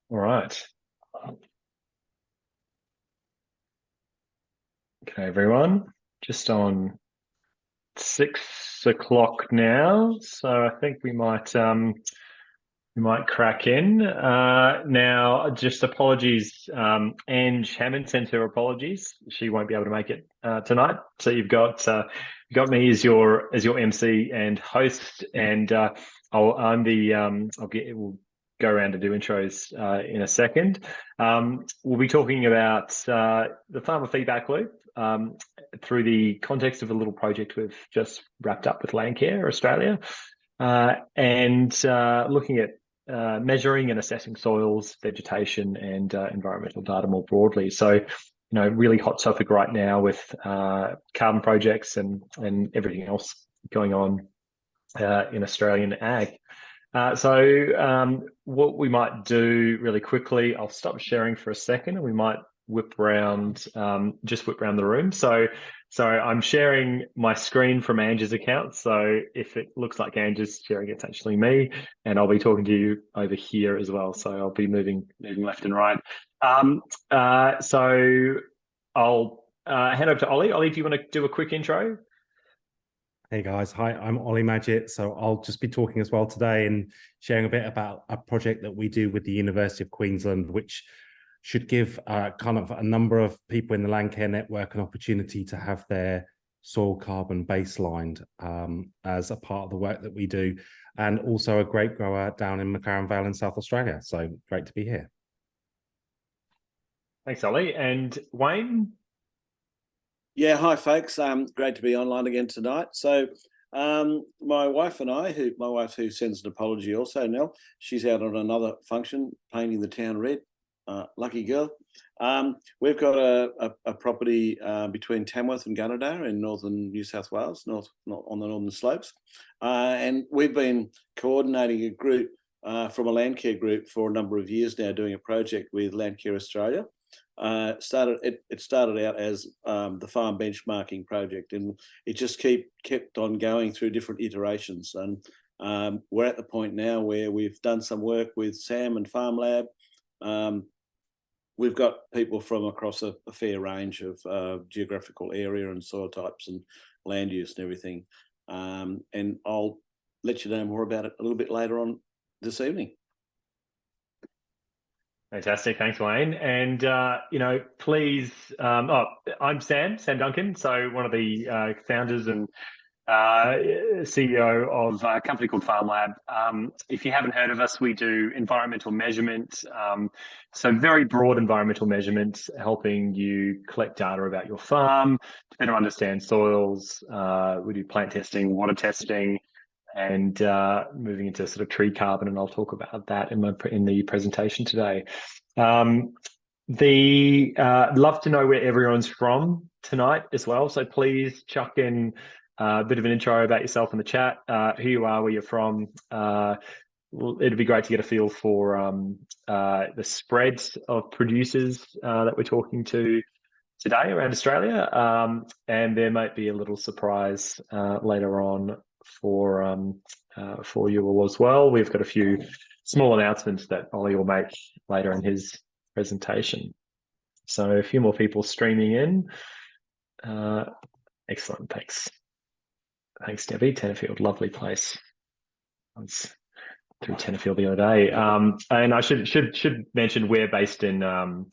All right. Okay, everyone. Just on 6 o'clock now, so I think we might crack in. Now, just apologies. Ange Hammond sent her apologies. She won't be able to make it tonight. So you've got me as your MC and host, and we'll go around to do intros in a second. We'll be talking about the farmer feedback loop through the context of a little project we've just wrapped up with Landcare Australia, and looking at measuring and assessing soils, vegetation, and environmental data more broadly. So, really hot topic right now with carbon projects and everything else going on in Australian ag. What we might do really quickly, I'll stop sharing for a second, and we might whip around the room. So I'm sharing my screen from Ange's account. So if it looks like Ange's sharing, it's actually me, and I'll be talking to you over here as well. So I'll be moving left and right. So I'll hand over to Oli. Oli, do you want to do a quick intro? Hey guys, hi, I'm Oli Madgett. So I'll just be talking as well today and sharing a bit about a project that we do with the University of Queensland, which should give kind of a number of people in the Landcare network an opportunity to have their soil carbon baselined as a part of the work that we do, and also a grape grower down in McLaren Vale in South Australia. So great to be here. Thanks, Oli. And Wayne? Yeah, hi folks. Great to be online again tonight. So my wife and I, my wife who sends an apology also, Nell, she's out on another function painting the town red. Lucky girl. We've got a property between Tamworth and Gunnedah in northern New South Wales, not on the northern slopes. And we've been coordinating a group from a Landcare group for a number of years now, doing a project with Landcare Australia. It started out as the farm benchmarking project, and it just kept on going through different iterations. And we're at the point now where we've done some work with Sam and FarmLab. We've got people from across a fair range of geographical area and soil types and land use and everything. And I'll let you know more about it a little bit later on this evening. Fantastic. Thanks, Wayne. And, please, I'm Sam Duncan. So one of the founders and CEO of a company called FarmLab. If you haven't heard of us, we do environmental measurement. So very broad environmental measurements, helping you collect data about your farm to better understand soils. We do plant testing, water testing, and moving into sort of tree carbon, and I'll talk about that in the presentation today. Love to know where everyone's from tonight as well. So please chuck in a bit of an intro about yourself in the chat, who you are, where you're from. It'd be great to get a feel for the spread of producers that we're talking to today around Australia, and there might be a little surprise later on for you all as well. We've got a few small announcements that Oli will make later in his presentation. So a few more people streaming in. Excellent, thanks. Thanks, Debbie. Tenterfield, lovely place. I was through Tenterfield the other day. And I should mention we're based in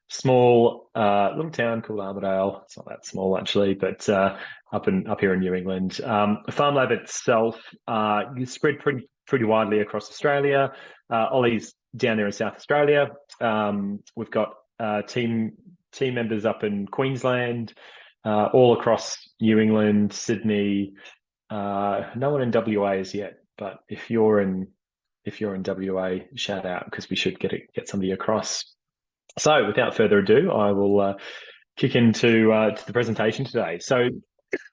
small little town called Armidale. It's not that small actually, but up here in New England. FarmLab itself is spread pretty widely across Australia. Ollie's down there in South Australia. We've got team members up in Queensland, all across New England, Sydney. No one in WA as yet, but if you're in WA, shout out, because we should get somebody across. So without further ado, I will kick into to the presentation today. So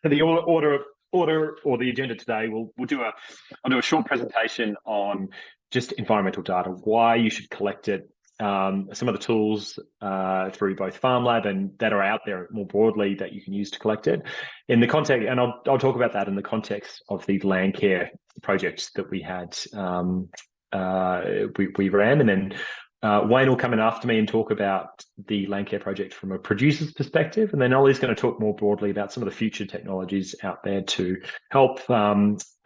the order or the agenda today, I'll do a short presentation on just environmental data, why you should collect it, some of the tools through both FarmLab and that are out there more broadly that you can use to collect it in the context, and I'll talk about that in the context of the Landcare projects that we had we ran, and then Wayne will come in after me and talk about the Landcare project from a producer's perspective. And then Ollie's going to talk more broadly about some of the future technologies out there to help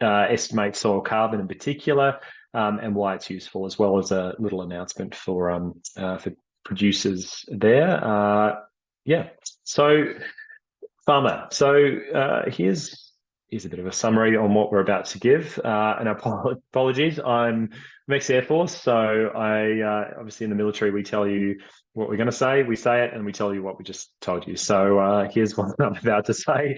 estimate soil carbon in particular, and why it's useful, as well as a little announcement for producers there. Yeah, so FarmLab. So here's a bit of a summary on what we're about to give. And apologies, I'm ex-Air Force, so I obviously in the military we tell you what we're going to say, we say it, and we tell you what we just told you. So here's what I'm about to say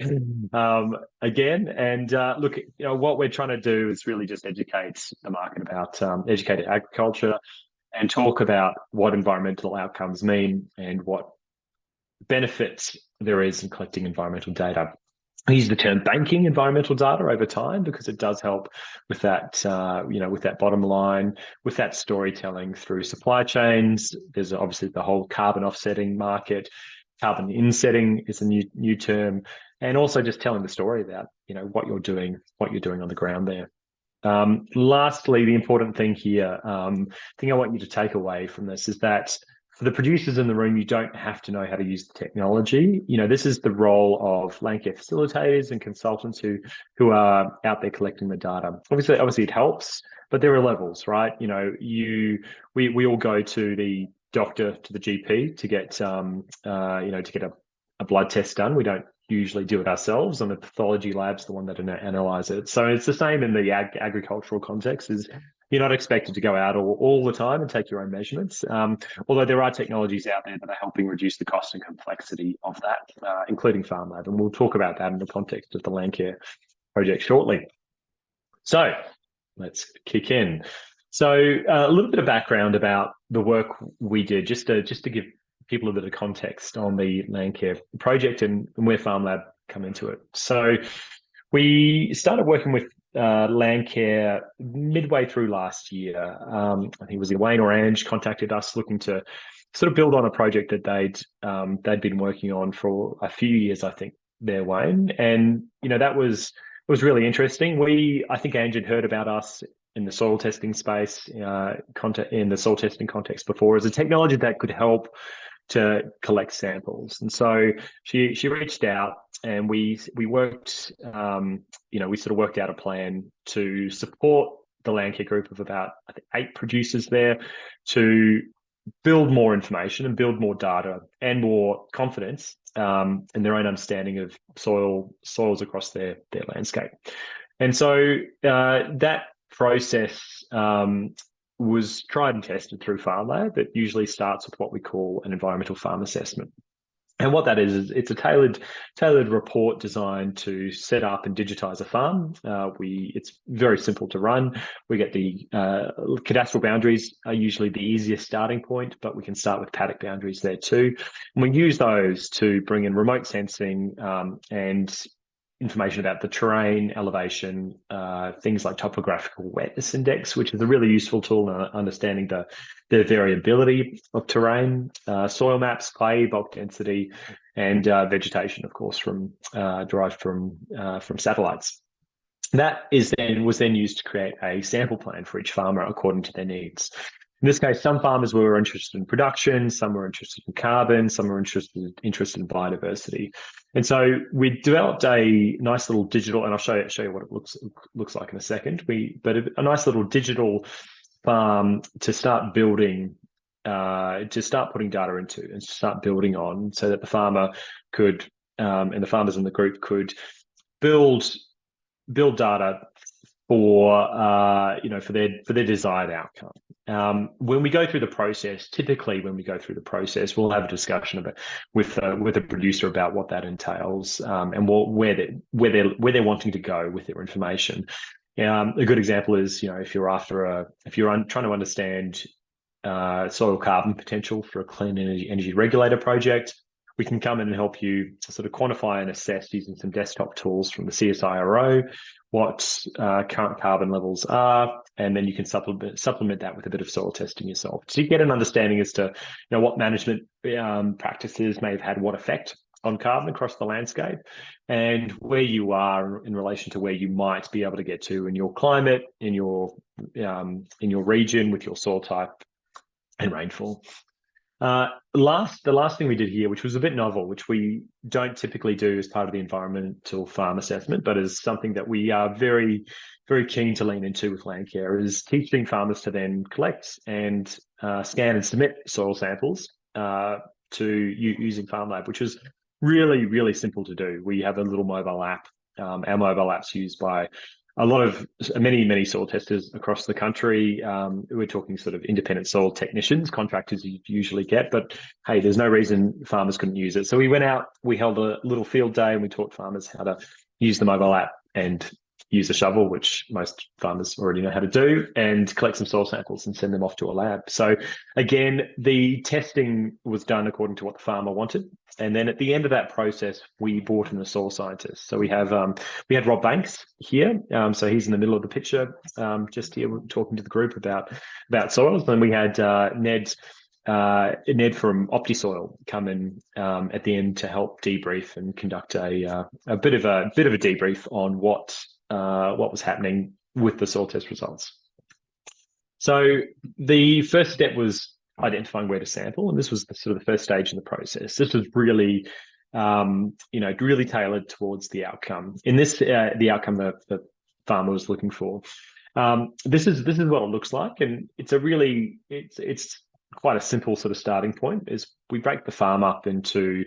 again. And look, what we're trying to do is really just educate the market about educated agriculture, and talk about what environmental outcomes mean and what benefits there is in collecting environmental data. I use the term banking environmental data over time because it does help with that, with that bottom line, with that storytelling through supply chains. There's obviously the whole carbon offsetting market. Carbon insetting is a new term, and also just telling the story about what you're doing on the ground there. Lastly, the important thing here, thing I want you to take away from this is that for the producers in the room, you don't have to know how to use the technology. This is the role of Landcare facilitators and consultants who are out there collecting the data. Obviously it helps, but there are levels, right? We all go to the doctor, to the GP to get to get a blood test done. We don't usually do it ourselves, and the pathology lab's the one that analyze it. So it's the same in the agricultural context. You're not expected to go out all the time and take your own measurements, although there are technologies out there that are helping reduce the cost and complexity of that, including FarmLab, and we'll talk about that in the context of the Landcare project shortly. So let's kick in. So a little bit of background about the work we did, just to give people a bit of context on the Landcare project and where FarmLab come into it. So we started working with Landcare midway through last year. I think it was Wayne or Ange contacted us looking to sort of build on a project that they'd been working on for a few years, I think, there, Wayne. And that was really interesting. I think Ange had heard about us in the soil testing space, in the soil testing context before, as a technology that could help to collect samples. And so she reached out, and we worked, we sort of worked out a plan to support the Landcare group of about, I think, 8 producers there to build more information and build more data and more confidence in their own understanding of soils across their landscape. And so that process was tried and tested through FarmLab. It usually starts with what we call an environmental farm assessment. And what that is it's a tailored report designed to set up and digitize a farm. It's very simple to run. We get the cadastral boundaries are usually the easiest starting point, but we can start with paddock boundaries there too. And we use those to bring in remote sensing and information about the terrain, elevation, things like topographical wetness index, which is a really useful tool in understanding the variability of terrain, soil maps, clay, bulk density, and vegetation, of course, derived from satellites. That was then used to create a sample plan for each farmer according to their needs. In this case, some farmers were interested in production, some were interested in carbon, some were interested in biodiversity. And so we developed a nice little digital, and I'll show you what it looks like in a second. But a nice little digital farm to start building, to start putting data into and start building on, so that the farmer could, and the farmers in the group could build data for their desired outcome. When we go through the process, we'll have a discussion with a producer about what that entails, and where they're wanting to go with their information. A good example is, if you're trying to understand soil carbon potential for a clean energy regulator project, we can come in and help you to sort of quantify and assess using some desktop tools from the CSIRO what current carbon levels are, and then you can supplement that with a bit of soil testing yourself. So you get an understanding as to what management practices may have had what effect on carbon across the landscape, and where you are in relation to where you might be able to get to in your climate, in your region, with your soil type, and rainfall. The last thing we did here, which was a bit novel, which we don't typically do as part of the environmental farm assessment, but is something that we are very, very keen to lean into with Landcare, is teaching farmers to then collect and scan and submit soil samples using FarmLab, which is really, really simple to do. We have a little mobile app. Our mobile app's used by many soil testers across the country. We're talking sort of independent soil technicians, contractors you usually get, but hey, there's no reason farmers couldn't use it. So we went out, we held a little field day, and we taught farmers how to use the mobile app and use a shovel, which most farmers already know how to do, and collect some soil samples and send them off to a lab. So again, the testing was done according to what the farmer wanted. And then at the end of that process, we brought in a soil scientist. So we had Rob Banks here. So he's in the middle of the picture, just here talking to the group about soils. And we had Ned from OptiSoil come in at the end to help debrief and conduct a bit of a debrief on what was happening with the soil test results. So the first step was identifying where to sample, and this was the first stage in the process. This was really, really tailored towards the outcome. In this, the outcome that the farmer was looking for. This is what it looks like, and it's quite a simple sort of starting point. Is we break the farm up into,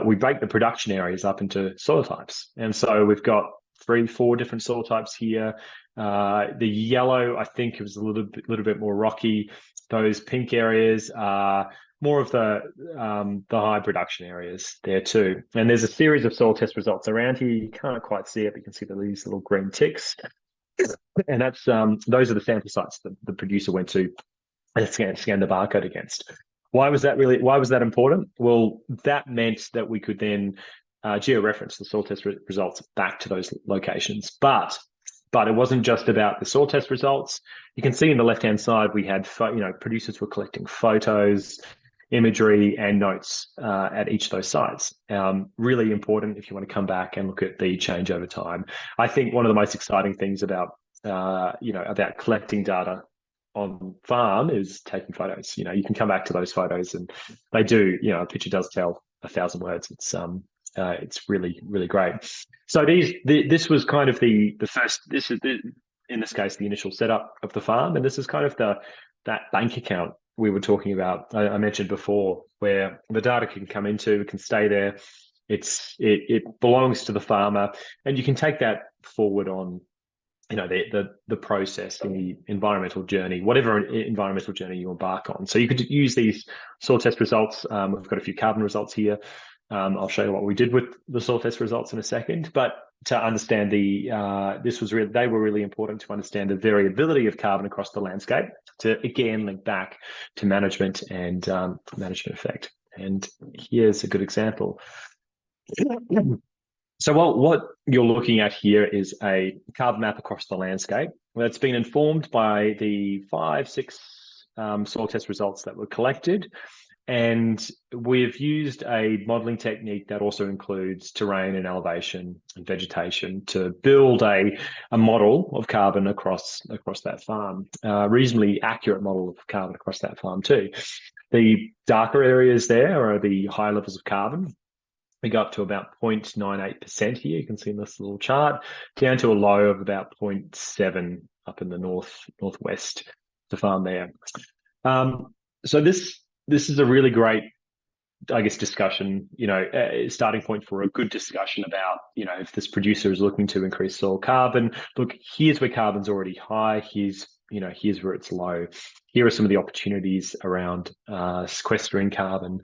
we break the production areas up into soil types, and so we've got 3-4 different soil types here. The yellow, I think, it was a little bit more rocky. Those pink areas are more of the high production areas there too. And there's a series of soil test results around here. You can't quite see it, but you can see these little green ticks. And that's those are the sample sites that the producer went to and scanned the barcode against. Why was that important? Well, that meant that we could then georeference the soil test results back to those locations. But it wasn't just about the soil test results. You can see in the left-hand side, we had, producers were collecting photos, imagery, and notes at each of those sites. Really important if you want to come back and look at the change over time. I think one of the most exciting things about collecting data on farm is taking photos. You can come back to those photos, and they do. A picture does tell 1,000 words. It's really, really great. So this was kind of the first. This is in this case the initial setup of the farm, and this is kind of that bank account we were talking about. I mentioned before, where the data can come into, can stay there. It belongs to the farmer, and you can take that forward on the process, the environmental journey, whatever environmental journey you embark on. So you could use these soil test results. We've got a few carbon results here. I'll show you what we did with the soil test results in a second. But to understand they were really important to understand the variability of carbon across the landscape, to again link back to management and management effect. And here's a good example. So what you're looking at here is a carbon map across the landscape that's been informed by the 5-6 soil test results that were collected. And we've used a modeling technique that also includes terrain and elevation and vegetation to build a model of carbon across that farm, reasonably accurate model of carbon across that farm too. The darker areas there are the high levels of carbon. We go up to about 0.98% here. You can see in this little chart, down to a low of about 0.7 up in the northwest, the farm there. So this is a really great, I guess, discussion, starting point for a good discussion about, if this producer is looking to increase soil carbon, look, here's where carbon's already high. Here's where it's low. Here are some of the opportunities around sequestering carbon.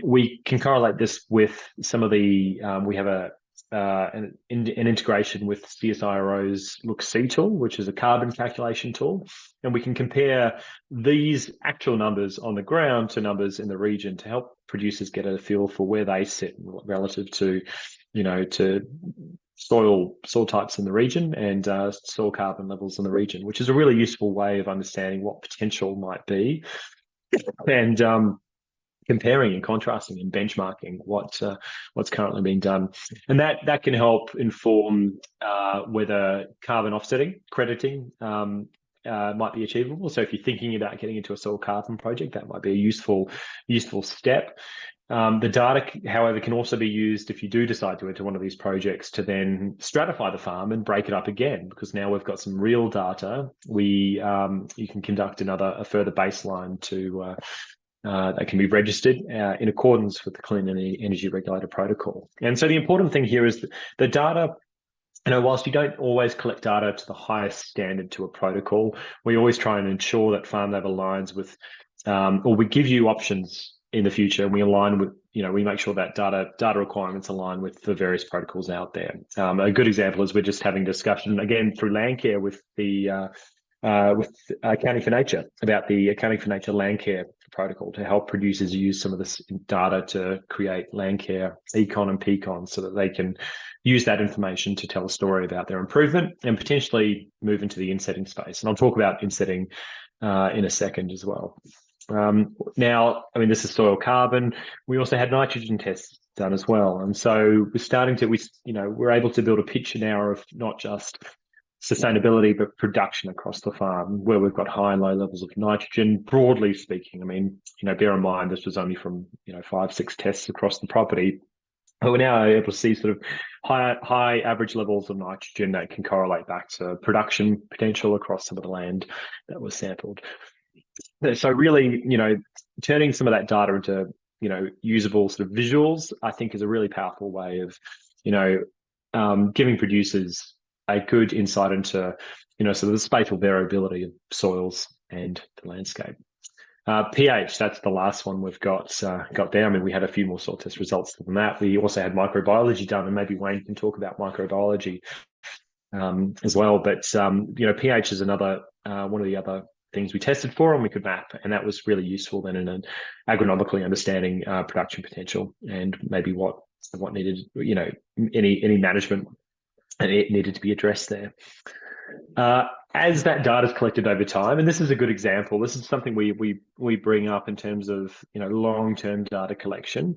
We can correlate this with some of the, we have an integration with CSIRO's Look-See tool, which is a carbon calculation tool. And we can compare these actual numbers on the ground to numbers in the region to help producers get a feel for where they sit relative to, to soil types in the region and soil carbon levels in the region, which is a really useful way of understanding what potential might be. And comparing and contrasting and benchmarking what's currently being done, and that can help inform whether carbon offsetting, crediting, might be achievable. So if you're thinking about getting into a soil carbon project, that might be a useful step. The data, however, can also be used if you do decide to enter one of these projects to then stratify the farm and break it up again, because now we've got some real data. You can conduct a further baseline to that can be registered in accordance with the Clean Energy Regulator Protocol. And so the important thing here is that the data, whilst you don't always collect data to the highest standard to a protocol, we always try and ensure that FarmLab aligns with, or we give you options in the future, and we align with, we make sure that data requirements align with the various protocols out there. A good example is we're just having discussion again through Landcare with the with Accounting for Nature about the Accounting for Nature Landcare protocol to help producers use some of this data to create Landcare econ and pecon, so that they can use that information to tell a story about their improvement and potentially move into the insetting space. And I'll talk about insetting in a second as well. Now, this is soil carbon. We also had nitrogen tests done as well. And so we're starting to, we're able to build a picture now of not just sustainability, but production across the farm, where we've got high and low levels of nitrogen, broadly speaking. Bear in mind, this was only from, 5-6 tests across the property. But we're now able to see sort of high average levels of nitrogen that can correlate back to production potential across some of the land that was sampled. So really, turning some of that data into, usable sort of visuals, I think is a really powerful way of, giving producers a good insight into, sort of the spatial variability of soils and the landscape. pH, that's the last one we've got there. We had a few more soil test results than that. We also had microbiology done, and maybe Wayne can talk about microbiology as well. But, pH is another one of the other things we tested for and we could map, and that was really useful then in an agronomically understanding production potential and maybe what needed, any management and it needed to be addressed there. As that data is collected over time, and this is a good example, this is something we bring up in terms of long-term data collection.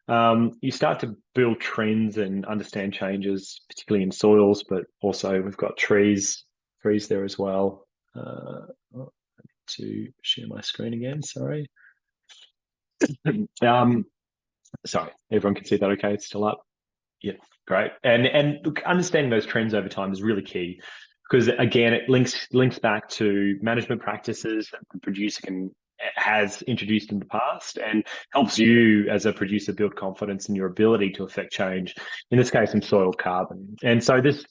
You start to build trends and understand changes, particularly in soils, but also we've got trees there as well. To share my screen again, sorry. Sorry, everyone can see that okay? It's still up? Yeah, great. And look, understanding those trends over time is really key, because again, it links back to management practices that the producer has introduced in the past, and helps you as a producer build confidence in your ability to affect change, in this case in soil carbon. And so this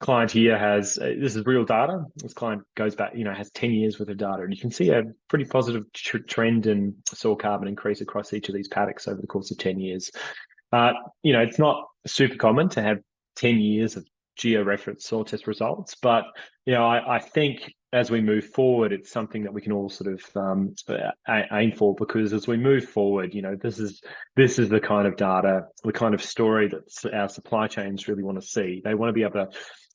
client here has, this is real data. This client goes back, has 10 years worth of data, and you can see a pretty positive trend in soil carbon increase across each of these paddocks over the course of 10 years. It's not super common to have 10 years of geo-referenced soil test results, but, I think as we move forward, it's something that we can all sort of aim for, because as we move forward, this is the kind of data, the kind of story that our supply chains really want to see. They want to be able to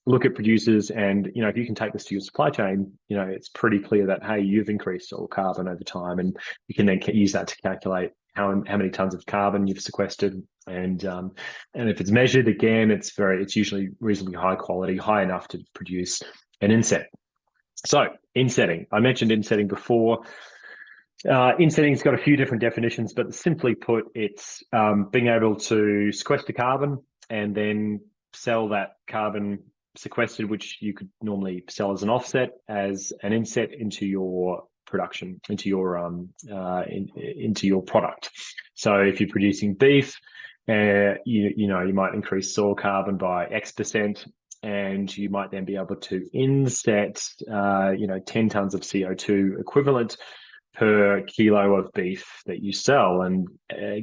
look at producers and, if you can take this to your supply chain, it's pretty clear that, hey, you've increased soil carbon over time, and you can then use that to calculate how many tons of carbon you've sequestered. And if it's measured, again, it's usually reasonably high quality, high enough to produce an inset. So insetting, I mentioned insetting before. Insetting's got a few different definitions, but simply put, it's being able to sequester carbon and then sell that carbon sequestered, which you could normally sell as an offset, as an inset into your production, into your product. So if you're producing beef, you might increase soil carbon by X%, and you might then be able to inset 10 tons of CO2 equivalent per kilo of beef that you sell, and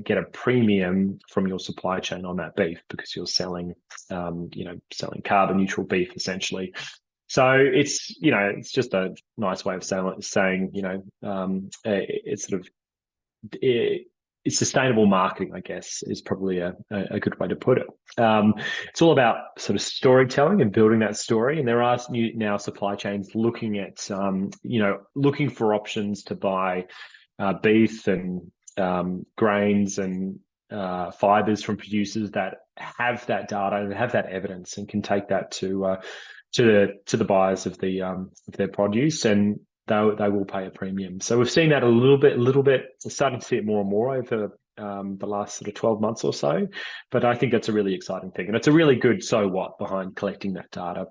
get a premium from your supply chain on that beef, because you're selling carbon neutral beef essentially. So it's just a nice way of saying it's sustainable marketing, I guess, is probably a good way to put it. It's all about sort of storytelling and building that story. And there are now supply chains looking at, looking for options to buy beef and grains and fibers from producers that have that data and have that evidence, and can take that to to the buyers of their produce, and they will pay a premium. So we've seen that a little bit. We're starting to see it more and more over the last sort of 12 months or so. But I think that's a really exciting thing, and it's a really good so what behind collecting that data.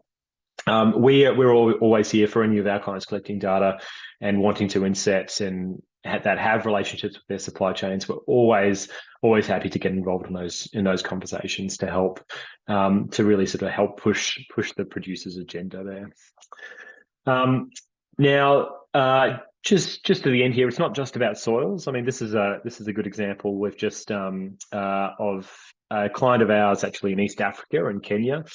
We're always here for any of our clients collecting data and wanting to inset and that have relationships with their supply chains. We're always happy to get involved in those conversations to help to really sort of help push the producer's agenda there. Now, just to the end here, it's not just about soils. I mean, this is a good example. We've just of a client of ours actually in East Africa and Kenya.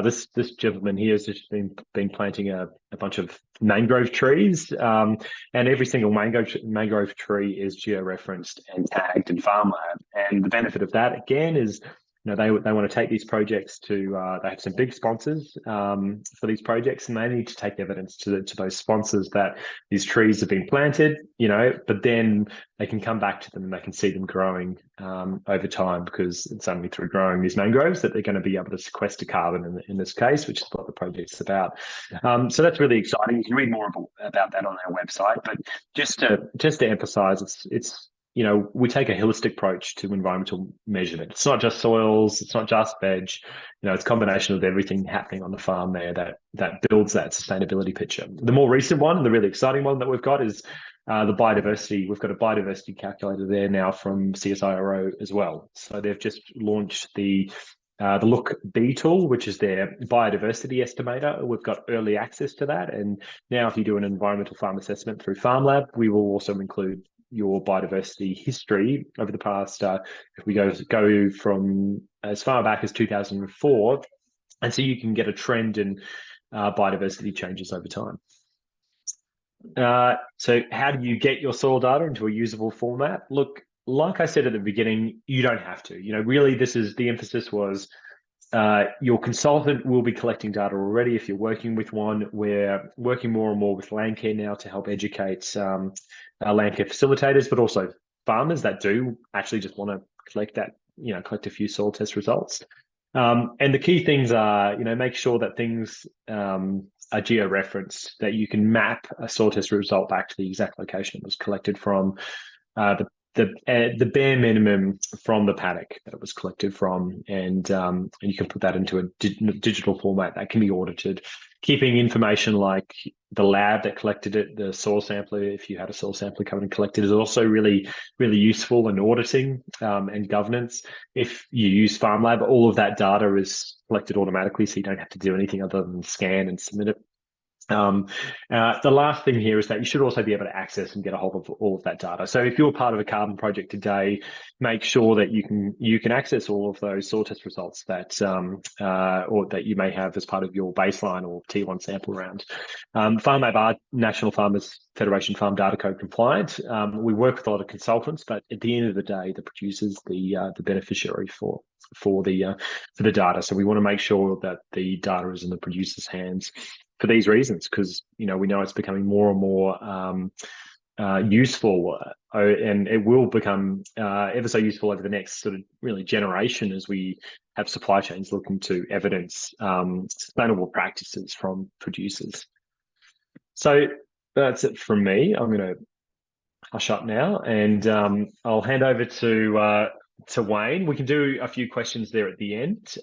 This gentleman here has just been planting a bunch of mangrove trees, and every single mangrove tree is georeferenced and tagged in FarmLab. And the benefit of that again is, they want to take these projects to, they have some big sponsors for these projects, and they need to take evidence to those sponsors that these trees have been planted, but then they can come back to them and they can see them growing over time, because it's only through growing these mangroves that they're going to be able to sequester carbon in this case, which is what the project's about. So that's really exciting. You can read more about that on our website, but just to emphasize, it's we take a holistic approach to environmental measurement. It's not just soils, it's not just veg, it's a combination of everything happening on the farm there that builds that sustainability picture. The more recent one, the really exciting one that we've got is the biodiversity. We've got a biodiversity calculator there now from CSIRO as well. So they've just launched the Look B tool, which is their biodiversity estimator. We've got early access to that. And now if you do an environmental farm assessment through FarmLab, we will also include your biodiversity history over the past, if we go from as far back as 2004, and so you can get a trend in biodiversity changes over time. So how do you get your soil data into a usable format? Look, like I said at the beginning, you don't have to. Really, the emphasis was your consultant will be collecting data already if you're working with one. We're working more and more with Landcare now to help educate Landcare facilitators, but also farmers that do actually just want to collect a few soil test results. And the key things are, make sure that things are georeferenced, that you can map a soil test result back to the exact location it was collected from, the bare minimum from the paddock that it was collected from, and you can put that into a digital format that can be audited, keeping information like the lab that collected it, the soil sampler, if you had a soil sampler come and collect it, is also really, really useful in auditing and governance. If you use FarmLab, all of that data is collected automatically, so you don't have to do anything other than scan and submit it. The last thing here is that you should also be able to access and get a hold of all of that data. So if you're part of a carbon project today, make sure that you can access all of those soil test results that or that you may have as part of your baseline or T1 sample round. FarmLab are National Farmers Federation Farm Data Code compliant. We work with a lot of consultants, but at the end of the day, the producer's the beneficiary for the data. So we want to make sure that the data is in the producer's hands for these reasons, because we know it's becoming more and more useful, and it will become ever so useful over the next sort of really generation as we have supply chains looking to evidence sustainable practices from producers. So that's it from me. I'm going to hush up now, and I'll hand over to Wayne. We can do a few questions there at the end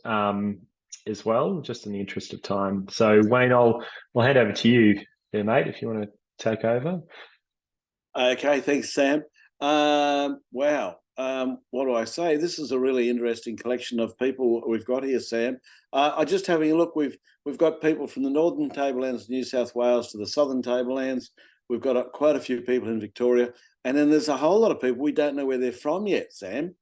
as well, just in the interest of time. So Wayne, I'll hand over to you there, mate, if you want to take over. Okay, thanks, Sam. Wow. What do I say? This is a really interesting collection of people we've got here, Sam. I just having a look. We've got people from the northern tablelands of New South Wales to the southern tablelands. We've got quite a few people in Victoria, and then there's a whole lot of people we don't know where they're from yet, Sam.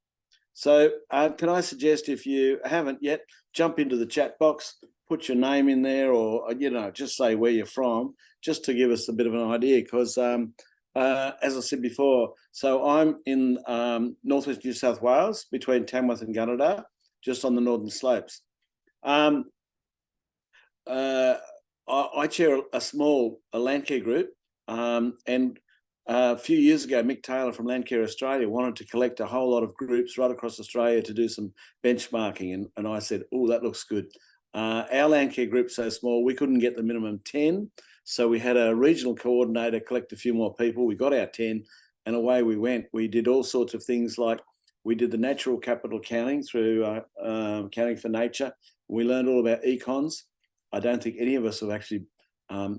So can I suggest, if you haven't yet, jump into the chat box, put your name in there, or just say where you're from, just to give us a bit of an idea. Because as I said before, so I'm in northwest New South Wales, between Tamworth and Gunnedah, just on the northern slopes. I chair a small Landcare group, and a few years ago, Mick Taylor from Landcare Australia wanted to collect a whole lot of groups right across Australia to do some benchmarking. And I said, oh, that looks good. Our Landcare group's so small, we couldn't get the minimum 10. So we had a regional coordinator collect a few more people. We got our 10 and away we went. We did all sorts of things, like we did the natural capital counting through Counting for Nature. We learned all about econs. I don't think any of us have actually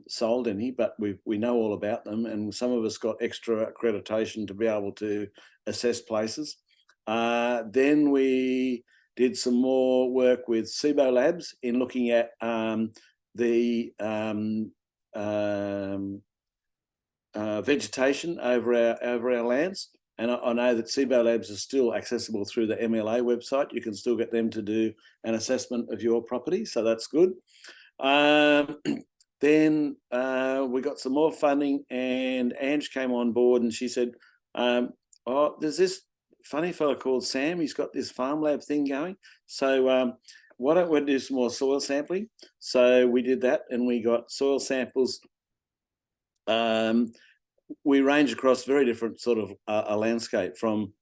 sold any, but we know all about them. And some of us got extra accreditation to be able to assess places. Then we did some more work with SIBO Labs in looking at the vegetation over our lands. And I know that SIBO Labs is still accessible through the MLA website. You can still get them to do an assessment of your property, so that's good. Then we got some more funding, and Ange came on board, and she said, "Oh, there's this funny fellow called Sam. He's got this FarmLab thing going. So why don't we do some more soil sampling?" So we did that, and we got soil samples. We range across very different sort of a landscape, from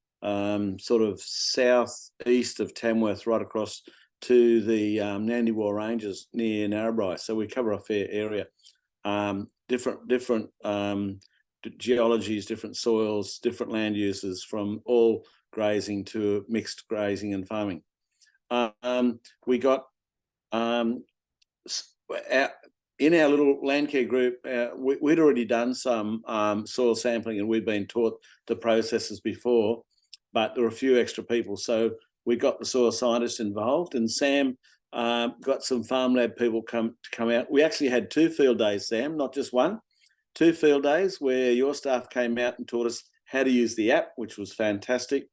sort of southeast of Tamworth right across to the Nandewar Ranges near Narrabri. So we cover a fair area. Different geologies, different soils, different land uses, from all grazing to mixed grazing and farming. We got in our little Landcare group, we'd already done some soil sampling, and we'd been taught the processes before, but there were a few extra people. So we got the soil scientists involved, and Sam got some FarmLab people to come out. We actually had 2 field days, Sam, not just one. 2 field days where your staff came out and taught us how to use the app, which was fantastic.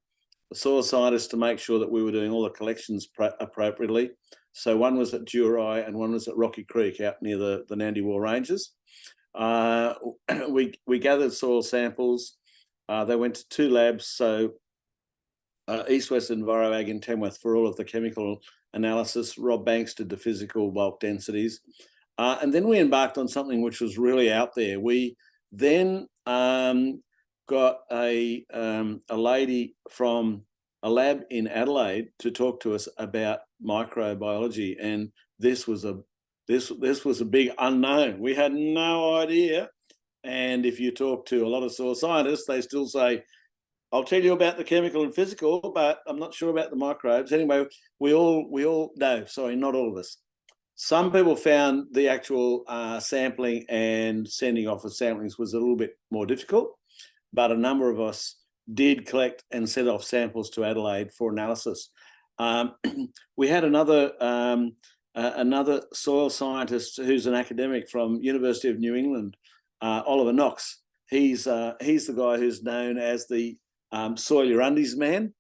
The soil scientists to make sure that we were doing all the collections appropriately. So one was at Durai and one was at Rocky Creek out near the Nandewar Ranges. We gathered soil samples. They went to 2 labs, so East West EnviroAg in Tamworth for all of the chemical analysis. Rob Banks did the physical bulk densities. And then we embarked on something which was really out there. We then got a lady from a lab in Adelaide to talk to us about microbiology, and this was a big unknown. We had no idea. And if you talk to a lot of soil scientists, they still say, "I'll tell you about the chemical and physical, but I'm not sure about the microbes." Anyway, we all know. Sorry, not all of us. Some people found the actual sampling and sending off of samplings was a little bit more difficult, but a number of us did collect and send off samples to Adelaide for analysis. We had another soil scientist who's an academic from University of New England, Oliver Knox. He's the guy who's known as the Soil Your Undies man.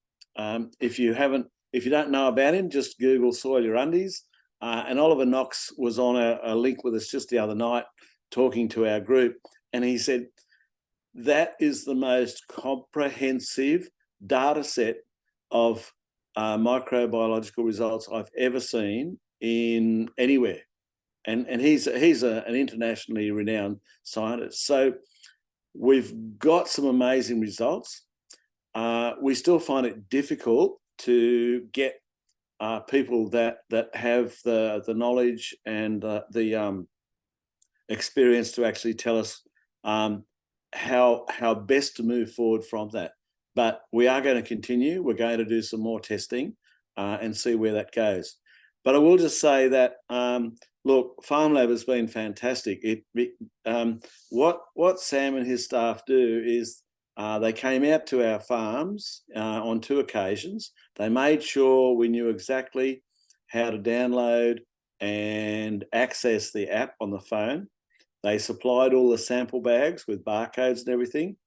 If you don't know about him, just Google Soil Your Undies. And Oliver Knox was on a link with us just the other night talking to our group, and he said, that is the most comprehensive data set of microbiological results I've ever seen in anywhere. And he's an internationally renowned scientist. So we've got some amazing results. We still find it difficult to get people that have the knowledge and the experience to actually tell us how best to move forward from that. But we are going to continue. We're going to do some more testing and see where that goes. But I will just say that, look, FarmLab has been fantastic. What Sam and his staff do is they came out to our farms on 2 occasions. They made sure we knew exactly how to download and access the app on the phone. They supplied all the sample bags with barcodes and everything.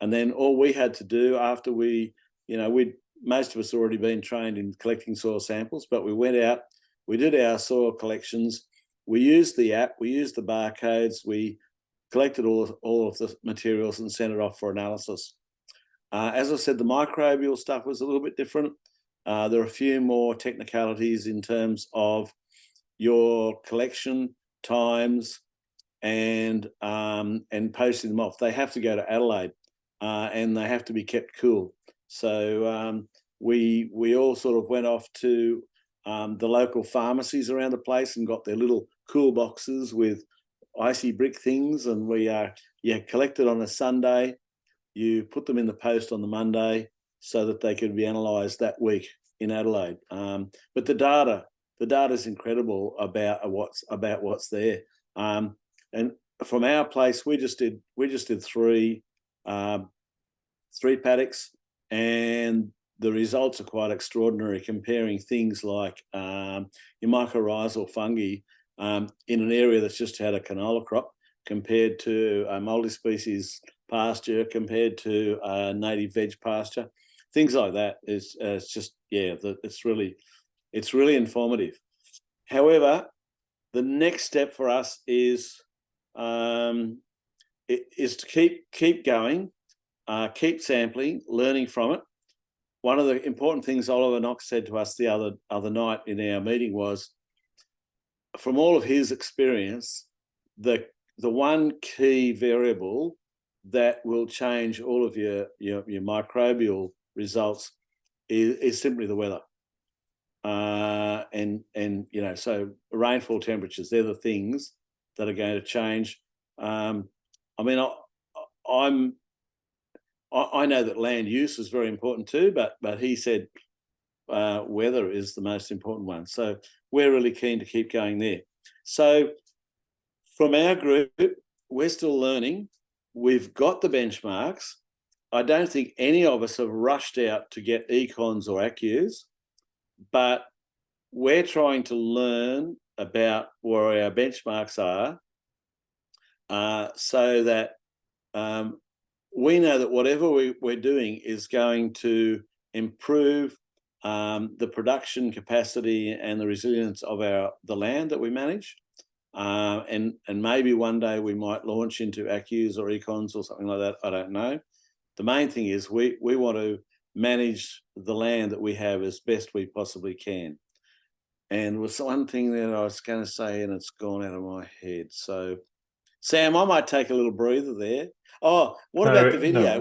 And then all we had to do after most of us already been trained in collecting soil samples, but we went out, we did our soil collections, we used the app, we used the barcodes, we collected all of the materials and sent it off for analysis. As I said, the microbial stuff was a little bit different. There are a few more technicalities in terms of your collection times and posting them off. They have to go to Adelaide and they have to be kept cool. So we all sort of went off to the local pharmacies around the place and got their little cool boxes with icy brick things, and we collected on a Sunday. You put them in the post on the Monday so that they could be analysed that week in Adelaide. But the data is incredible about what's there. And from our place, we just did 3 paddocks, and the results are quite extraordinary, comparing things like your mycorrhizal fungi in an area that's just had a canola crop compared to a multi-species pasture, compared to a native veg pasture. Things like that is it's really informative. However, the next step for us is to keep going, keep sampling, learning from it. One of the important things Oliver Knox said to us the other night in our meeting was, from all of his experience, the one key variable that will change all of your microbial results is simply the weather. So rainfall temperatures, they're the things that are going to change. I know that land use is very important too, but he said weather is the most important one. So we're really keen to keep going there. So from our group, we're still learning. We've got the benchmarks. I don't think any of us have rushed out to get econs or accus, but we're trying to learn about where our benchmarks are, so that we know that whatever we're doing is going to improve the production capacity and the resilience of the land that we manage. And maybe one day we might launch into accus or econs or something like that. I don't know. The main thing is we want to manage the land that we have as best we possibly can. And was one thing that I was going to say, and it's gone out of my head. So, Sam, I might take a little breather there. Oh, what about the video?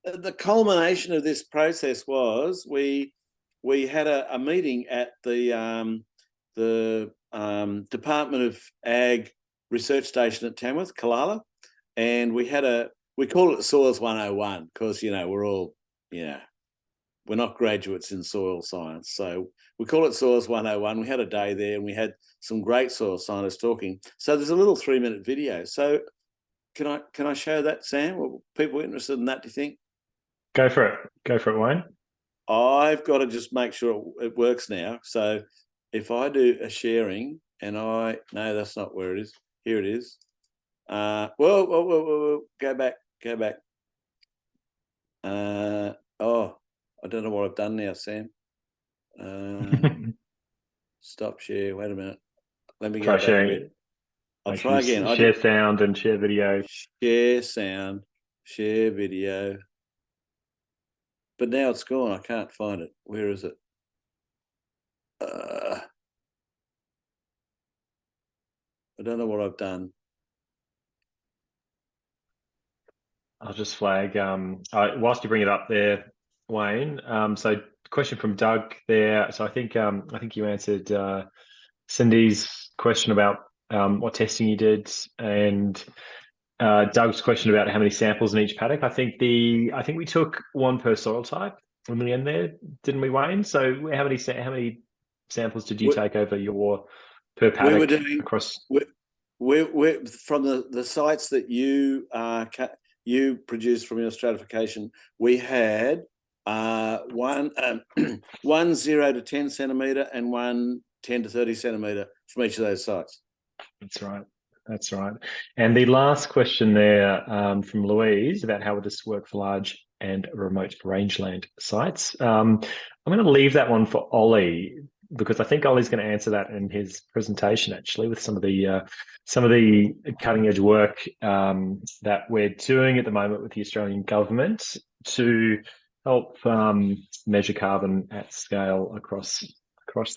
The culmination of this process was we had a meeting at the Department of Ag Research Station at Tamworth, Kalala, and we call it Soils 101 because we're not graduates in soil science, so we call it Soils 101. We had a day there, and we had some great soil scientists talking. So there's a little 3-minute video. So can I show that, Sam? Are people interested in that, do you think? Go for it, Wayne. I've got to just make sure it works now. So if I do a sharing, and no, that's not where it is. Here it is. Whoa, go back. I don't know what I've done now, Sam. Stop share. Wait a minute. Let me go back a bit. I'll try again. Share sound and share video. Share sound, share video. But now it's gone. I can't find it. Where is it? I don't know what I've done. I'll just flag. Whilst you bring it up there, Wayne. So, question from Doug there. So I think you answered Cindy's question about what testing you did, and Doug's question about how many samples in each paddock. I think we took 1 per soil type in the end there, didn't we, Wayne? So how many samples did you take over your per paddock? We were doing across. We're from the sites that you produced from your stratification. We had one 0 to 10 centimetre and one 10 to 30 centimetre from each of those sites. That's right. And the last question there from Louise about how would this work for large and remote rangeland sites. I'm going to leave that one for Oli, because I think Ollie's going to answer that in his presentation, actually, with some of the cutting edge work that we're doing at the moment with the Australian government to help measure carbon at scale across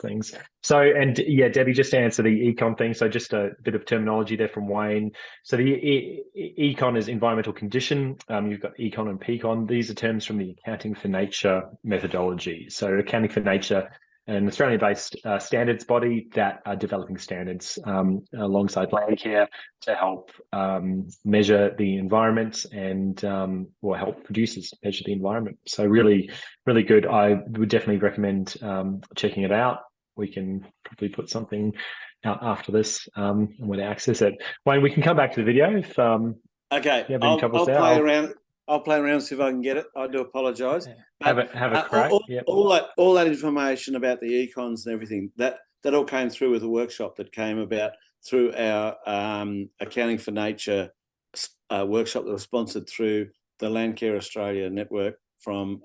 things. So, and yeah, Debbie, just to answer the econ thing. So just a bit of terminology there from Wayne. So the econ is environmental condition. You've got econ and pecon. These are terms from the Accounting for Nature methodology. So accounting for nature an Australian-based standards body that are developing standards alongside Landcare to help measure the environment and or help producers measure the environment. So really, really good. I would definitely recommend checking it out. We can probably put something out after this and where to access it. Wayne, we can come back to the video if okay. you have any troubles there. I'll play around, see if I can get it. I do apologise. Have a crack. All that information about the econs and everything that all came through with a workshop that came about through our Accounting for Nature workshop that was sponsored through the Landcare Australia network from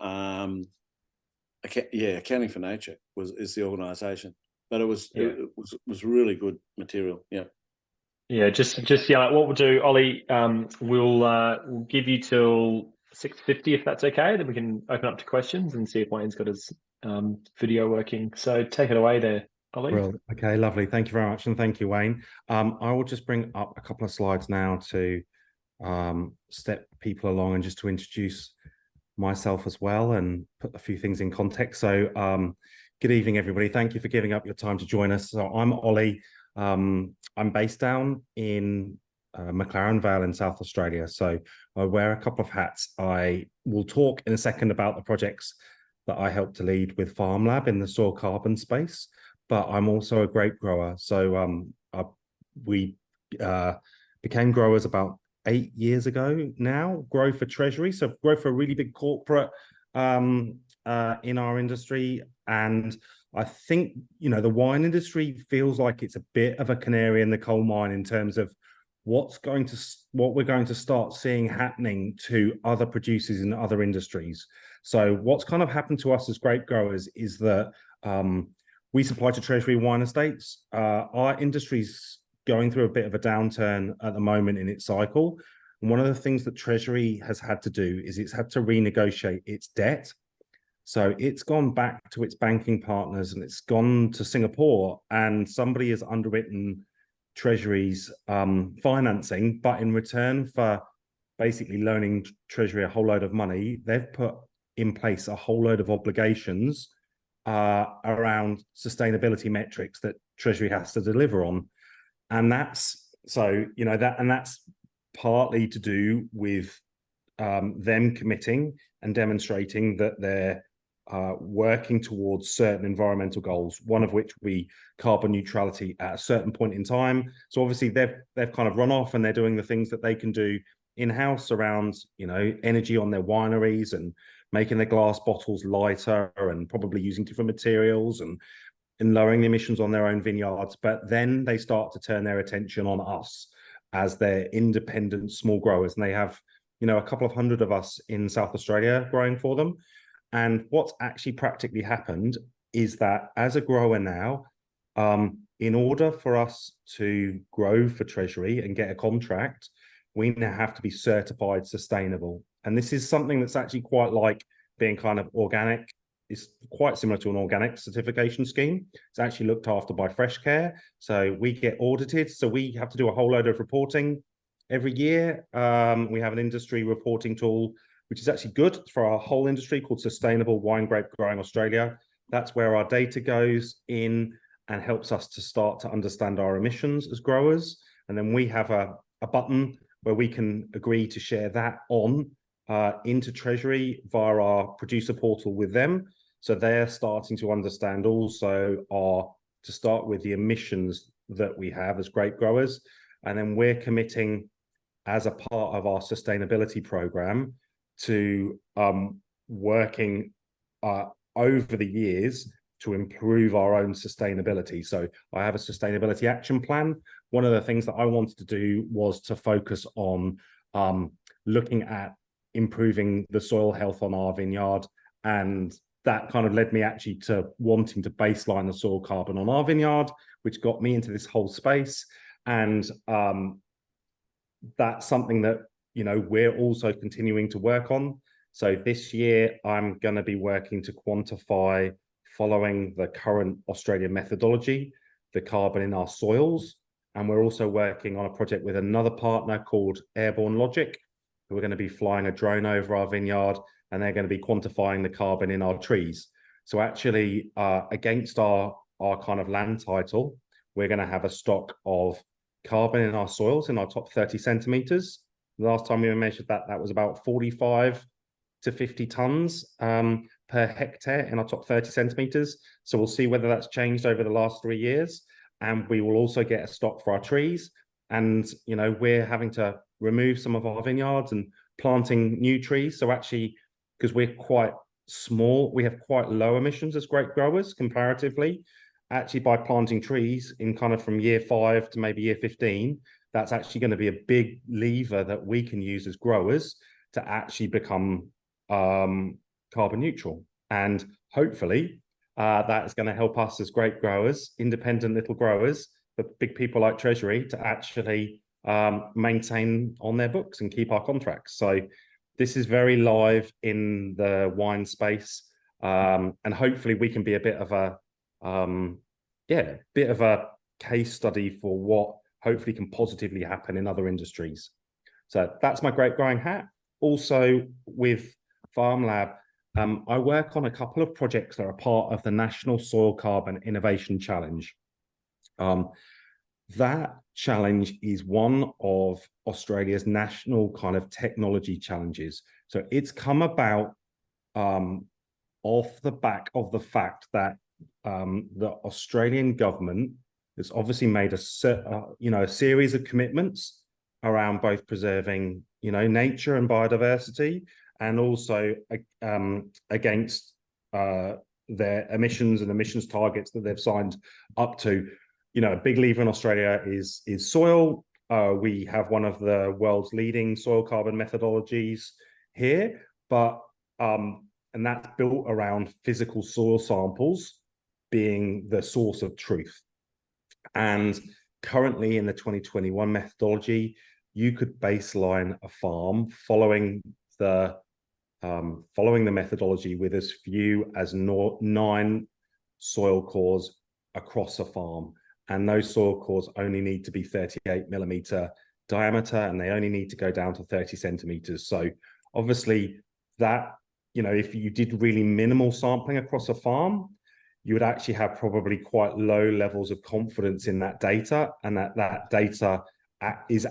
Accounting for Nature is the organisation, but it was really good material. Yeah, just what we'll do, Oli, we'll give you till 6:50 if that's okay. Then we can open up to questions and see if Wayne's got his video working. So take it away there, Oli. Well, okay, lovely. Thank you very much, and thank you, Wayne. I will just bring up a couple of slides now to step people along and just to introduce myself as well and put a few things in context. So good evening, everybody. Thank you for giving up your time to join us. So I'm Oli. I'm based down in McLaren Vale in South Australia. So I wear a couple of hats. I will talk in a second about the projects that I help to lead with FarmLab in the soil carbon space, but I'm also a grape grower. So we became growers about 8 years ago now, grow for Treasury, so grow for a really big corporate in our industry. And I think, the wine industry feels like it's a bit of a canary in the coal mine in terms of what we're going to start seeing happening to other producers in other industries. So what's kind of happened to us as grape growers is that we supply to Treasury wine estates. Our industry's going through a bit of a downturn at the moment in its cycle. And one of the things that Treasury has had to do is it's had to renegotiate its debt. So it's gone back to its banking partners and it's gone to Singapore, and somebody has underwritten Treasury's financing, but in return for basically loaning Treasury a whole load of money, they've put in place a whole load of obligations around sustainability metrics that Treasury has to deliver on. And that's that's partly to do with them committing and demonstrating that they're working towards certain environmental goals, one of which will be carbon neutrality at a certain point in time. So obviously they've kind of run off and they're doing the things that they can do in-house around, energy on their wineries and making their glass bottles lighter and probably using different materials and lowering the emissions on their own vineyards. But then they start to turn their attention on us as their independent small growers. And they have, a couple of hundred of us in South Australia growing for them. And what's actually practically happened is that as a grower now, in order for us to grow for Treasury and get a contract, we now have to be certified sustainable. And this is something that's actually quite like being kind of organic. It's quite similar to an organic certification scheme. It's actually looked after by Fresh Care. So we get audited. So we have to do a whole load of reporting every year. We have an industry reporting tool, which is actually good for our whole industry, called Sustainable Wine Grape Growing Australia. That's where our data goes in and helps us to start to understand our emissions as growers. And then we have a button where we can agree to share that on into Treasury via our producer portal with them. So they're starting to understand also to start with the emissions that we have as grape growers. And then we're committing as a part of our sustainability program to working over the years to improve our own sustainability. So I have a sustainability action plan. One of the things that I wanted to do was to focus on looking at improving the soil health on our vineyard. And that kind of led me actually to wanting to baseline the soil carbon on our vineyard, which got me into this whole space. And that's something that, we're also continuing to work on. So this year, I'm going to be working to quantify, following the current Australian methodology, the carbon in our soils. And we're also working on a project with another partner called Airborne Logic. We're going to be flying a drone over our vineyard, and they're going to be quantifying the carbon in our trees. So actually, against our kind of land title, we're going to have a stock of carbon in our soils in our top 30 centimeters. The last time we measured that, that was about 45 to 50 tons per hectare in our top 30 centimeters. So we'll see whether that's changed over the last 3 years. And we will also get a stock for our trees. And, you know, we're having to remove some of our vineyards and planting new trees. So actually, because we're quite small, we have quite low emissions as grape growers comparatively. Actually, by planting trees in kind of from year 5 to maybe year 15, that's actually going to be a big lever that we can use as growers to actually become carbon neutral. And hopefully that is going to help us as grape growers, independent little growers, but big people like Treasury to actually maintain on their books and keep our contracts. So this is very live in the wine space. And hopefully we can be a bit of a, bit of a case study for what hopefully can positively happen in other industries. So that's my grape growing hat. Also with FarmLab, I work on a couple of projects that are part of the National Soil Carbon Innovation Challenge. That challenge is one of Australia's national kind of technology challenges. So it's come about off the back of the fact that the Australian government has obviously made a series of commitments around both preserving, nature and biodiversity, and also against their emissions and emissions targets that they've signed up to. A big lever in Australia is soil. We have one of the world's leading soil carbon methodologies here, and that's built around physical soil samples being the source of truth. And currently in the 2021 methodology, you could baseline a farm following the methodology with as few as 9 soil cores across a farm. And those soil cores only need to be 38 millimeter diameter, and they only need to go down to 30 centimeters. So obviously that, if you did really minimal sampling across a farm, you would actually have probably quite low levels of confidence in that data, and that data is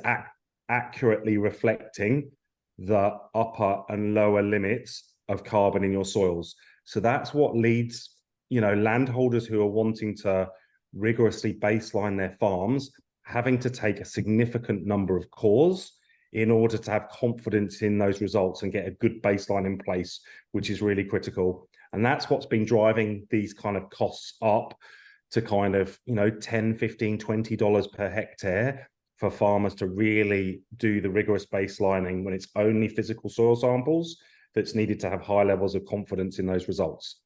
accurately reflecting the upper and lower limits of carbon in your soils. So that's what leads, landholders who are wanting to rigorously baseline their farms having to take a significant number of cores in order to have confidence in those results and get a good baseline in place, which is really critical. And that's what's been driving these kind of costs up to kind of, $10, $15, $20 per hectare for farmers to really do the rigorous baselining when it's only physical soil samples that's needed to have high levels of confidence in those results.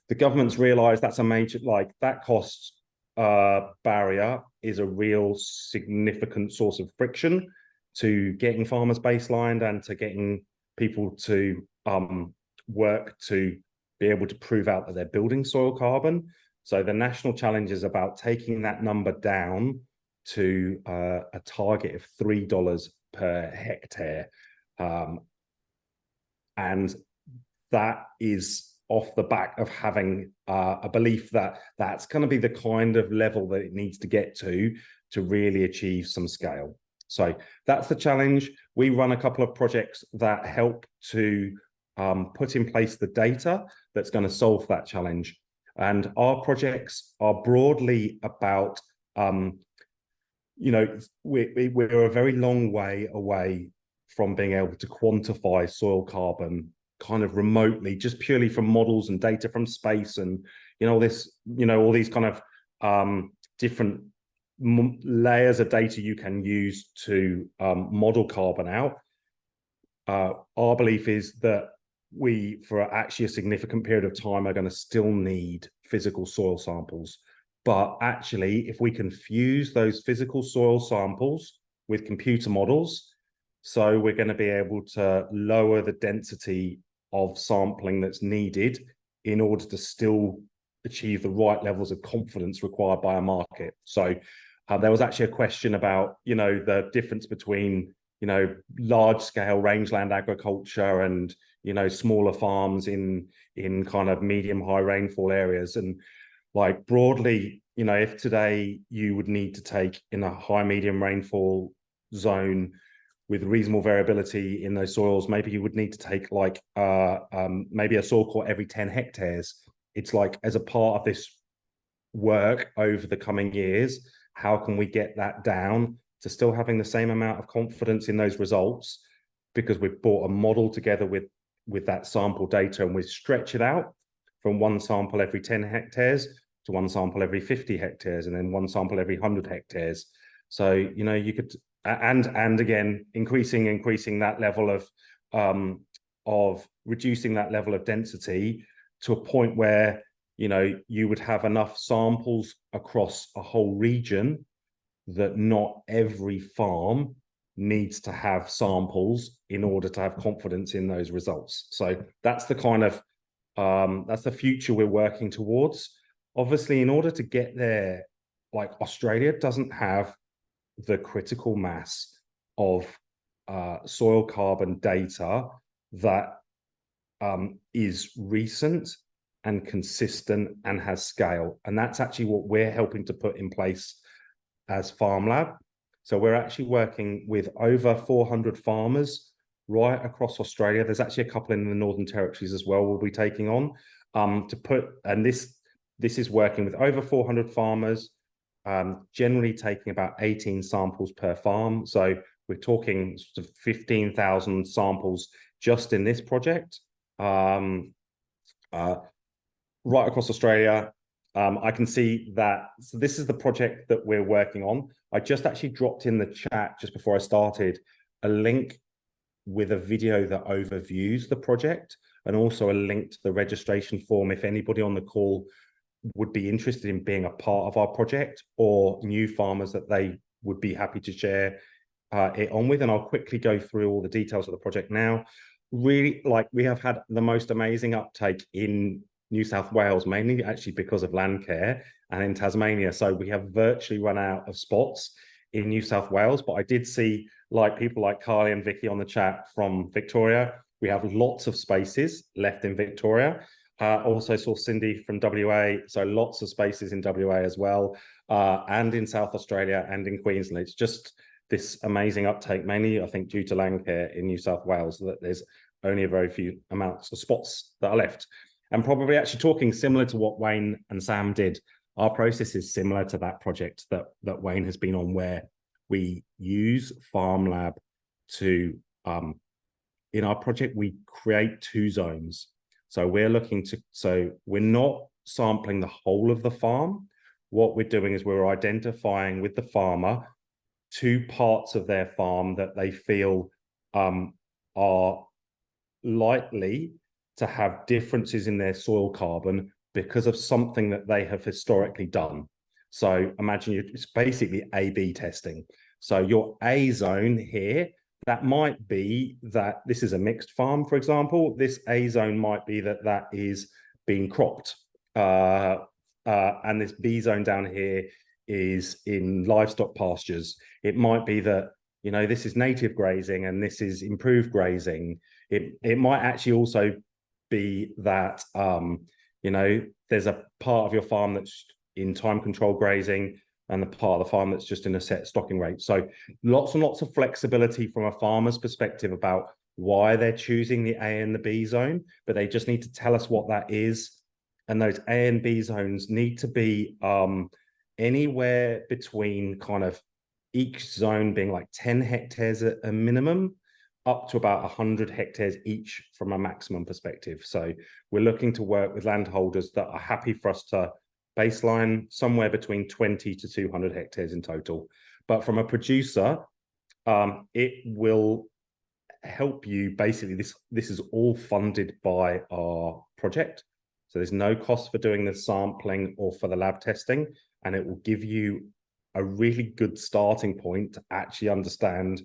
The government's realized that's a major, that cost barrier is a real significant source of friction to getting farmers baselined and to getting people to work to be able to prove out that they're building soil carbon. So the national challenge is about taking that number down to a target of $3 per hectare. And that is off the back of having a belief that that's going to be the kind of level that it needs to get to really achieve some scale. So that's the challenge. We run a couple of projects that help to put in place the data that's going to solve that challenge. And our projects are broadly about, we're a very long way away from being able to quantify soil carbon kind of remotely, just purely from models and data from space and, all these kind of different layers of data you can use to model carbon out. Our belief is that we, for actually a significant period of time, are going to still need physical soil samples. But actually, if we can fuse those physical soil samples with computer models, so we're going to be able to lower the density of sampling that's needed in order to still achieve the right levels of confidence required by a market. So there was actually a question about, the difference between, large scale rangeland agriculture and, smaller farms in kind of medium high rainfall areas. And like broadly, if today you would need to take in a high medium rainfall zone with reasonable variability in those soils, maybe you would need to take like maybe a soil core every 10 hectares. It's like, as a part of this work over the coming years, how can we get that down to still having the same amount of confidence in those results, because we've brought a model together with that sample data, and we stretch it out from one sample every 10 hectares to one sample every 50 hectares, and then one sample every 100 hectares. So, you could, and again, increasing that level of reducing that level of density to a point where, you would have enough samples across a whole region that not every farm needs to have samples in order to have confidence in those results. So that's the kind of, that's the future we're working towards. Obviously, in order to get there, like, Australia doesn't have the critical mass of soil carbon data that is recent and consistent and has scale. And that's actually what we're helping to put in place as FarmLab. So we're actually working with over 400 farmers right across Australia. There's actually a couple in the Northern Territories as well we'll be taking on and this is working with over 400 farmers, generally taking about 18 samples per farm. So we're talking sort of 15,000 samples just in this project, right across Australia. I can see that. So this is the project that we're working on. I just actually dropped in the chat just before I started a link with a video that overviews the project, and also a link to the registration form if anybody on the call would be interested in being a part of our project, or new farmers that they would be happy to share it on with. And I'll quickly go through all the details of the project now. Really, like, we have had the most amazing uptake in New South Wales, mainly actually because of Landcare, and in Tasmania. So we have virtually run out of spots in New South Wales, but I did see people like Carly and Vicky on the chat from Victoria. We have lots of spaces left in Victoria. Also saw Cindy from WA, so lots of spaces in WA as well, and in South Australia and in Queensland. It's just this amazing uptake, mainly I think due to Landcare in New South Wales, that there's only a very few amounts of spots that are left. And probably actually talking similar to what Wayne and Sam did, our process is similar to that project that Wayne has been on, where we use FarmLab to, in our project, we create 2 zones. So we're not sampling the whole of the farm. What we're doing is we're identifying with the farmer 2 parts of their farm that they feel are likely to have differences in their soil carbon because of something that they have historically done. So imagine it's basically A/B testing. So your A zone here, that might be that this is a mixed farm, for example. This A zone might be that is being cropped. And this B zone down here is in livestock pastures. It might be that, this is native grazing and this is improved grazing. It might actually also be that, there's a part of your farm that's in time control grazing and the part of the farm that's just in a set stocking rate. So lots and lots of flexibility from a farmer's perspective about why they're choosing the A and the B zone, but they just need to tell us what that is. And those A and B zones need to be anywhere between kind of each zone being like 10 hectares at a minimum, up to about 100 hectares each from a maximum perspective. So we're looking to work with landholders that are happy for us to baseline somewhere between 20 to 200 hectares in total. But from a producer, it will help you. Basically, this is all funded by our project. So there's no cost for doing the sampling or for the lab testing, and it will give you a really good starting point to actually understand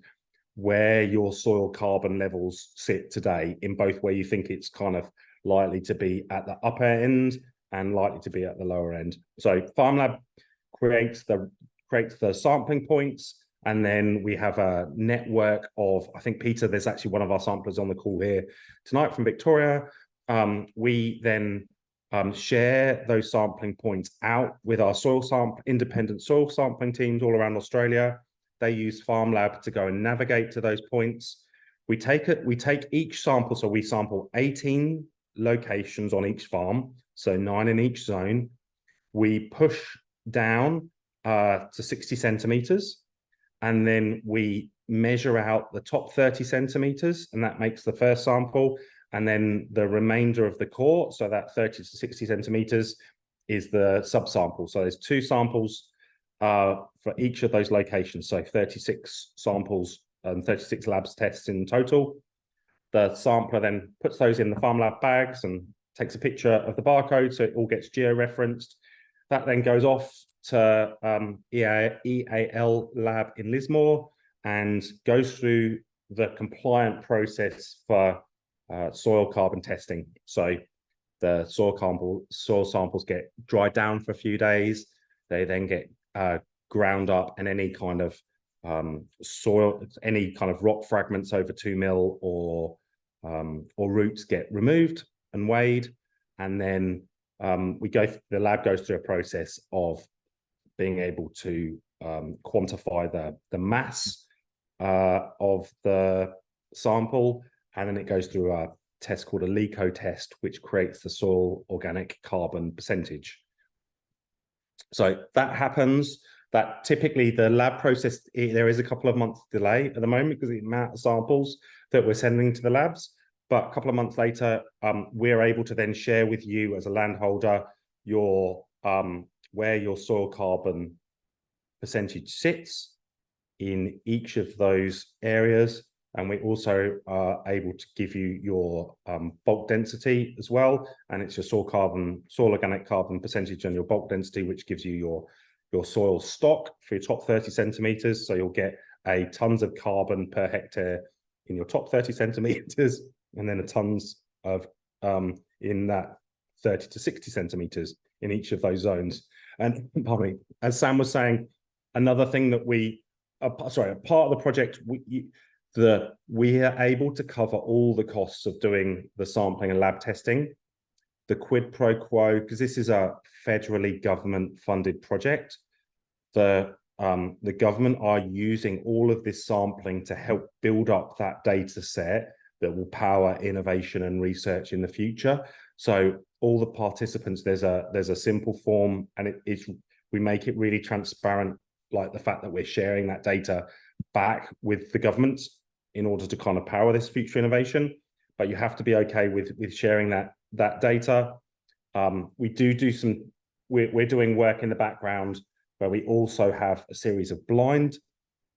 where your soil carbon levels sit today, in both where you think it's kind of likely to be at the upper end and likely to be at the lower end. So FarmLab creates the sampling points, And then we have a network of, I think, Peter, there's actually one of our samplers on the call here tonight from Victoria. We then share those sampling points out with our independent soil sampling teams all around Australia. They use FarmLab to go and navigate to those points. We take each sample, so we sample 18 locations on each farm, so 9 in each zone. We push down to 60 centimeters, and then we measure out the top 30 centimeters, and that makes the first sample. And then the remainder of the core, so that 30 to 60 centimeters, is the subsample. So there's 2 samples for each of those locations. So 36 samples and 36 labs tests in total. The sampler then puts those in the FarmLab bags and takes a picture of the barcode, so it all gets geo-referenced. That then goes off to EAL lab in Lismore and goes through the compliant process for soil carbon testing. So the soil samples get dried down for a few days. They then get ground up, and any kind of any kind of rock fragments over 2 mil or roots get removed and weighed. And then the lab goes through a process of being able to quantify the mass of the sample, and then it goes through a test called a LECO test, which creates the soil organic carbon percentage. So that happens. That typically the lab process, there is a couple of months delay at the moment because of the amount of samples that we're sending to the labs. But a couple of months later, we're able to then share with you as a landholder your where your soil carbon percentage sits in each of those areas. And we also are able to give you your bulk density as well. And it's your soil organic carbon percentage and your bulk density, which gives you your soil stock for your top 30 centimeters. So you'll get tons of carbon per hectare in your top 30 centimeters, and then a tons of in that 30 to 60 centimeters in each of those zones. And pardon me, as Sam was saying, another thing that a part of the project, we are able to cover all the costs of doing the sampling and lab testing. The quid pro quo, because this is a federally government funded project, the government are using all of this sampling to help build up that data set that will power innovation and research in the future. So all the participants, there's a simple form, and we make it really transparent, like the fact that we're sharing that data back with the government in order to kind of power this future innovation. But you have to be okay with sharing that data. We're doing work in the background where we also have a series of blind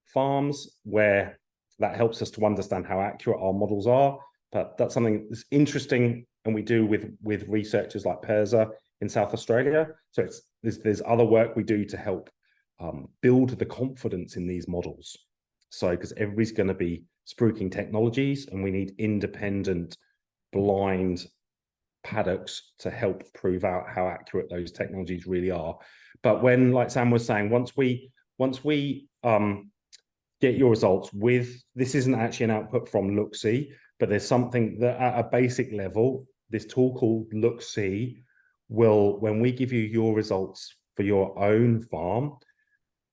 farms where that helps us to understand how accurate our models are. But that's something that's interesting, and we do with researchers like PIRSA in South Australia. So there's other work we do to help build the confidence in these models. So because everybody's going to be spruiking technologies, and we need independent blind paddocks to help prove out how accurate those technologies really are. But when, like Sam was saying, once we get your results this isn't actually an output from Look-See, but there's something that at a basic level, this tool called Look-See will, when we give you your results for your own farm,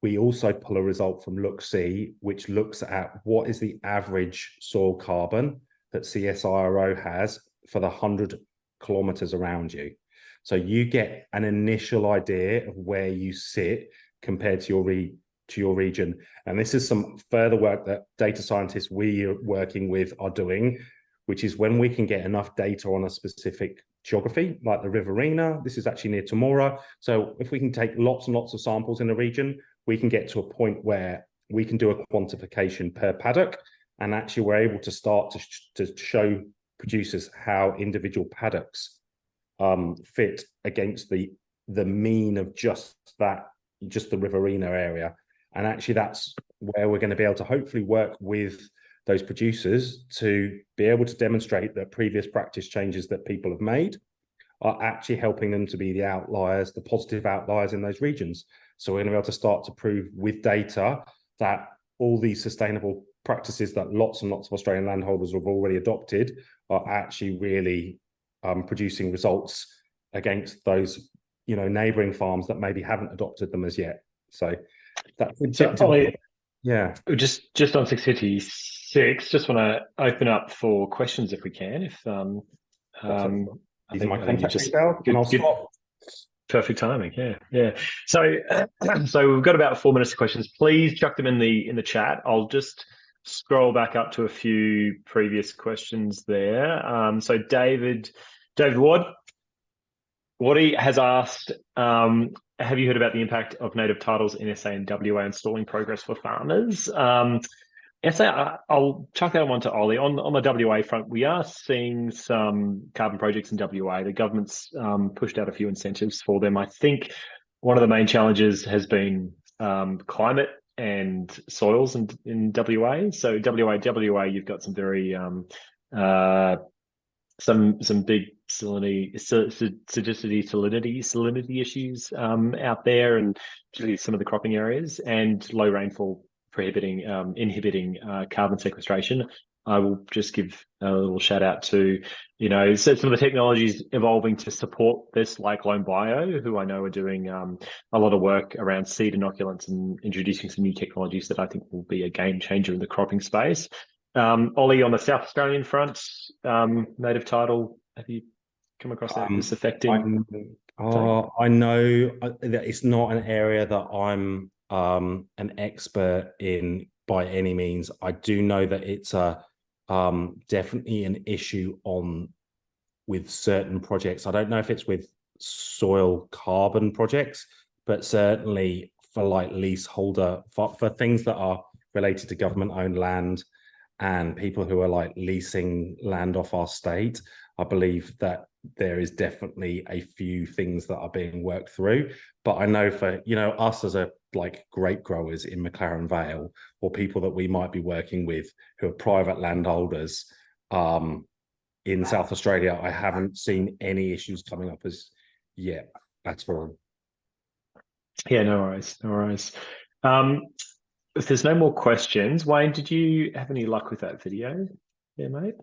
we also pull a result from Look-See, which looks at what is the average soil carbon that CSIRO has for the 100 kilometers around you. So you get an initial idea of where you sit compared to your region. And this is some further work that data scientists we are working with are doing, which is when we can get enough data on a specific geography, like the Riverina. This is actually near Temora. So if we can take lots and lots of samples in a region, we can get to a point where we can do a quantification per paddock. And actually we're able to start to show producers how individual paddocks fit against the mean of just the Riverina area. And actually that's where we're going to be able to hopefully work with those producers to be able to demonstrate that previous practice changes that people have made are actually helping them to be the outliers, the positive outliers in those regions. So we're going to be able to start to prove with data that all these sustainable practices that lots and lots of Australian landholders have already adopted are actually really producing results against those, you know, neighbouring farms that maybe haven't adopted them as yet. So that's Oli, yeah. Just on 656, just want to open up for questions if we can. If These are my you contact just details, and I'll stop. Perfect timing. Yeah. So so we've got about 4 minutes of questions. Please chuck them in the chat. I'll just scroll back up to a few previous questions there. So David Waddy has asked, have you heard about the impact of native titles in SA and WA installing progress for farmers? SA, I'll chuck that one to Oli. On the WA front, we are seeing some carbon projects in WA. The government's pushed out a few incentives for them. I think one of the main challenges has been climate and soils in WA. So WA, you've got some very some big salinity issues out there, and particularly some of the cropping areas, and low rainfall inhibiting carbon sequestration. I will just give a little shout out to, you know, some of the technologies evolving to support this, like Lone Bio, who I know are doing a lot of work around seed inoculants and introducing some new technologies that I think will be a game changer in the cropping space. Oli, on the South Australian front, native title, have you come across this affecting? I know that it's not an area that I'm an expert in by any means. I do know that it's definitely an issue with certain projects. I don't know if it's with soil carbon projects, but certainly for like leaseholder, for things that are related to government-owned land and people who are like leasing land off our state, I believe that there is definitely a few things that are being worked through. But I know for, you know, us as like grape growers in McLaren Vale, or people that we might be working with who are private landholders in South Australia, I haven't seen any issues coming up as yet at all. Yeah, no worries. If there's no more questions, Wayne, did you have any luck with that video? Yeah, mate.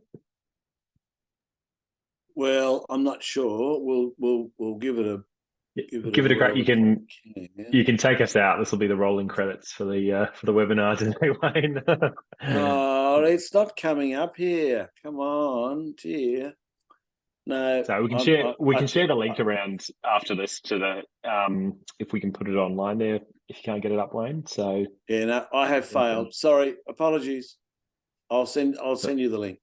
Well, I'm not sure. We'll give it a give it a crack. You can take us out. This will be the rolling credits for the webinar today, Wayne. Oh, it's not coming up here. Come on, dear. No. So we can share the link around after this to the if we can put it online there if you can't get it up, Wayne. So yeah, no, I have failed. Sorry, apologies. I'll send you the link.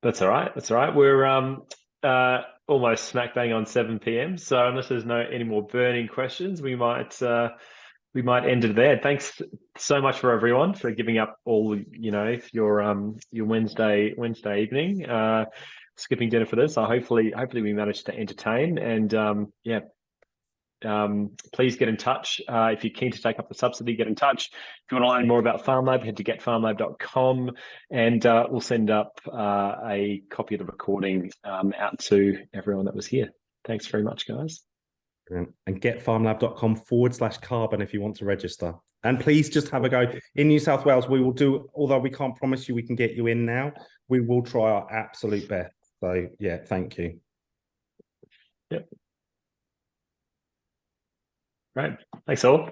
That's all right. We're almost smack bang on 7 p.m. So unless there's any more burning questions, we might end it there. Thanks so much for everyone for giving up all, you know, your Wednesday evening, skipping dinner for this. So hopefully we managed to entertain, and please get in touch. If you're keen to take up the subsidy, get in touch. If you want to learn more about FarmLab, head to getfarmlab.com, and we'll send up a copy of the recording out to everyone that was here. Thanks very much, guys. And getfarmlab.com/carbon if you want to register. And please just have a go. In New South Wales, we will do, although we can't promise you we can get you in now, we will try our absolute best. So yeah, thank you. Yep. Right. Thanks all.